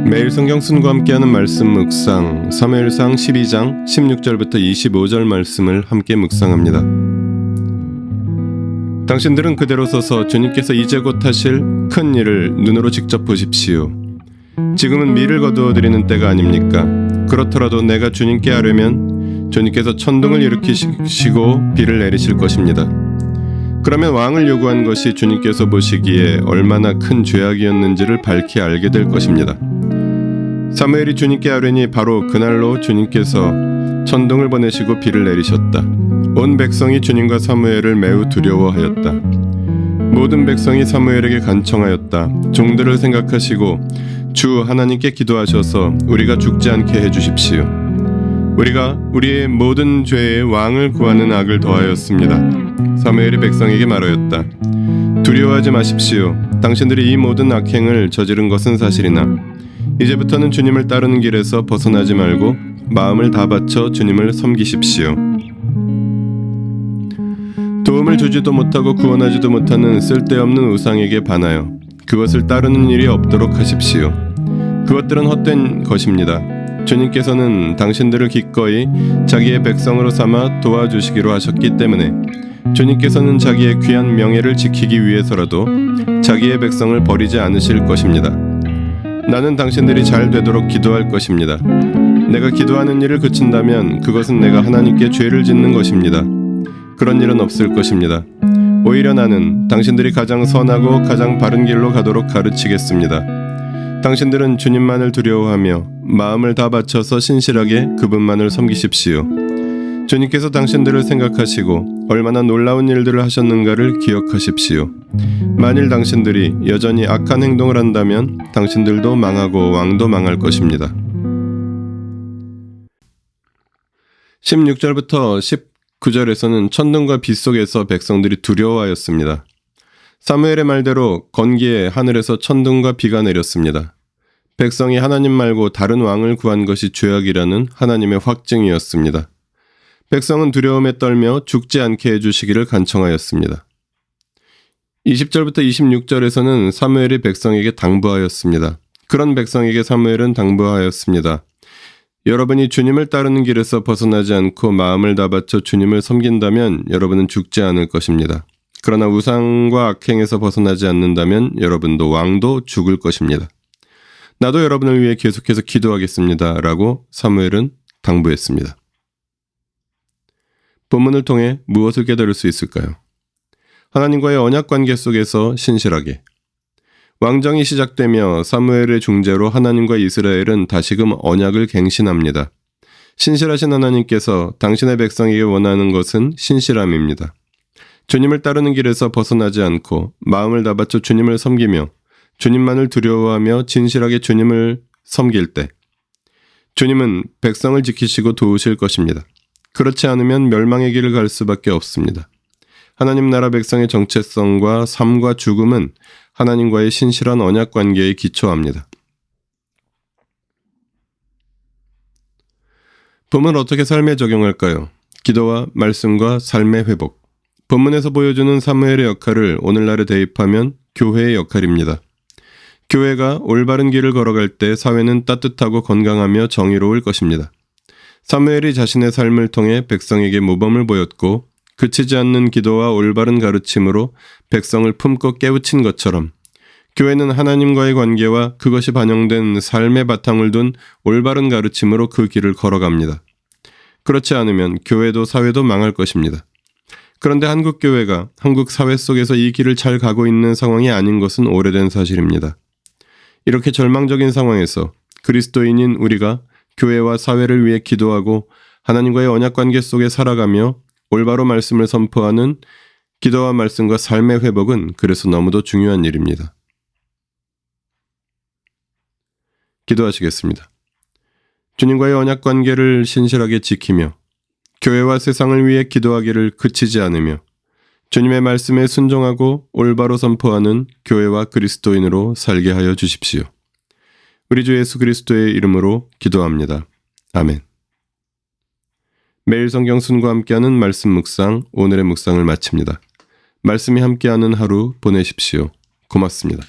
매일 성경 순과 함께하는 말씀 묵상 사무엘상 12장 16절부터 25절 말씀을 함께 묵상합니다. 당신들은 그대로 서서 주님께서 이제 곧 하실 큰 일을 눈으로 직접 보십시오. 지금은 밀을 거두어 드리는 때가 아닙니까? 그렇더라도 내가 주님께 아뢰면 주님께서 천둥을 일으키시고 비를 내리실 것입니다. 그러면 왕을 요구한 것이 주님께서 보시기에 얼마나 큰 죄악이었는지를 밝히 알게 될 것입니다. 사무엘이 주님께 아뢰니 바로 그날로 주님께서 천둥을 보내시고 비를 내리셨다. 온 백성이 주님과 사무엘을 매우 두려워하였다. 모든 백성이 사무엘에게 간청하였다. 종들을 생각하시고 주 하나님께 기도하셔서 우리가 죽지 않게 해주십시오. 우리가 우리의 모든 죄에 왕을 구하는 악을 더하였습니다. 사무엘이 백성에게 말하였다. 두려워하지 마십시오. 당신들이 이 모든 악행을 저지른 것은 사실이나 이제부터는 주님을 따르는 길에서 벗어나지 말고 마음을 다 바쳐 주님을 섬기십시오. 도움을 주지도 못하고 구원하지도 못하는 쓸데없는 우상에게 반하여 그것을 따르는 일이 없도록 하십시오. 그것들은 헛된 것입니다. 주님께서는 당신들을 기꺼이 자기의 백성으로 삼아 도와주시기로 하셨기 때문에 주님께서는 자기의 귀한 명예를 지키기 위해서라도 자기의 백성을 버리지 않으실 것입니다. 나는 당신들이 잘 되도록 기도할 것입니다. 내가 기도하는 일을 그친다면 그것은 내가 하나님께 죄를 짓는 것입니다. 그런 일은 없을 것입니다. 오히려 나는 당신들이 가장 선하고 가장 바른 길로 가도록 가르치겠습니다. 당신들은 주님만을 두려워하며 마음을 다 바쳐서 신실하게 그분만을 섬기십시오. 주님께서 당신들을 생각하시고 얼마나 놀라운 일들을 하셨는가를 기억하십시오. 만일 당신들이 여전히 악한 행동을 한다면 당신들도 망하고 왕도 망할 것입니다. 16절부터 19절에서는 천둥과 비 속에서 백성들이 두려워하였습니다. 사무엘의 말대로 건기에 하늘에서 천둥과 비가 내렸습니다. 백성이 하나님 말고 다른 왕을 구한 것이 죄악이라는 하나님의 확증이었습니다. 백성은 두려움에 떨며 죽지 않게 해주시기를 간청하였습니다. 20절부터 26절에서는 사무엘이 백성에게 당부하였습니다. 그런 백성에게 사무엘은 당부하였습니다. 여러분이 주님을 따르는 길에서 벗어나지 않고 마음을 다 바쳐 주님을 섬긴다면 여러분은 죽지 않을 것입니다. 그러나 우상과 악행에서 벗어나지 않는다면 여러분도 왕도 죽을 것입니다. 나도 여러분을 위해 계속해서 기도하겠습니다. 라고 사무엘은 당부했습니다. 본문을 통해 무엇을 깨달을 수 있을까요? 하나님과의 언약 관계 속에서 신실하게 왕정이 시작되며 사무엘의 중재로 하나님과 이스라엘은 다시금 언약을 갱신합니다. 신실하신 하나님께서 당신의 백성에게 원하는 것은 신실함입니다. 주님을 따르는 길에서 벗어나지 않고 마음을 다 바쳐 주님을 섬기며 주님만을 두려워하며 진실하게 주님을 섬길 때 주님은 백성을 지키시고 도우실 것입니다. 그렇지 않으면 멸망의 길을 갈 수밖에 없습니다. 하나님 나라 백성의 정체성과 삶과 죽음은 하나님과의 신실한 언약 관계에 기초합니다. 본문을 어떻게 삶에 적용할까요? 기도와 말씀과 삶의 회복. 본문에서 보여주는 사무엘의 역할을 오늘날에 대입하면 교회의 역할입니다. 교회가 올바른 길을 걸어갈 때 사회는 따뜻하고 건강하며 정의로울 것입니다. 사무엘이 자신의 삶을 통해 백성에게 모범을 보였고 그치지 않는 기도와 올바른 가르침으로 백성을 품고 깨우친 것처럼 교회는 하나님과의 관계와 그것이 반영된 삶의 바탕을 둔 올바른 가르침으로 그 길을 걸어갑니다. 그렇지 않으면 교회도 사회도 망할 것입니다. 그런데 한국 교회가 한국 사회 속에서 이 길을 잘 가고 있는 상황이 아닌 것은 오래된 사실입니다. 이렇게 절망적인 상황에서 그리스도인인 우리가 교회와 사회를 위해 기도하고 하나님과의 언약관계 속에 살아가며 올바로 말씀을 선포하는 기도와 말씀과 삶의 회복은 그래서 너무도 중요한 일입니다. 기도하시겠습니다. 주님과의 언약관계를 신실하게 지키며 교회와 세상을 위해 기도하기를 그치지 않으며 주님의 말씀에 순종하고 올바로 선포하는 교회와 그리스도인으로 살게 하여 주십시오. 우리 주 예수 그리스도의 이름으로 기도합니다. 아멘. 매일 성경 순과 함께하는 말씀 묵상, 오늘의 묵상을 마칩니다. 말씀이 함께하는 하루 보내십시오. 고맙습니다.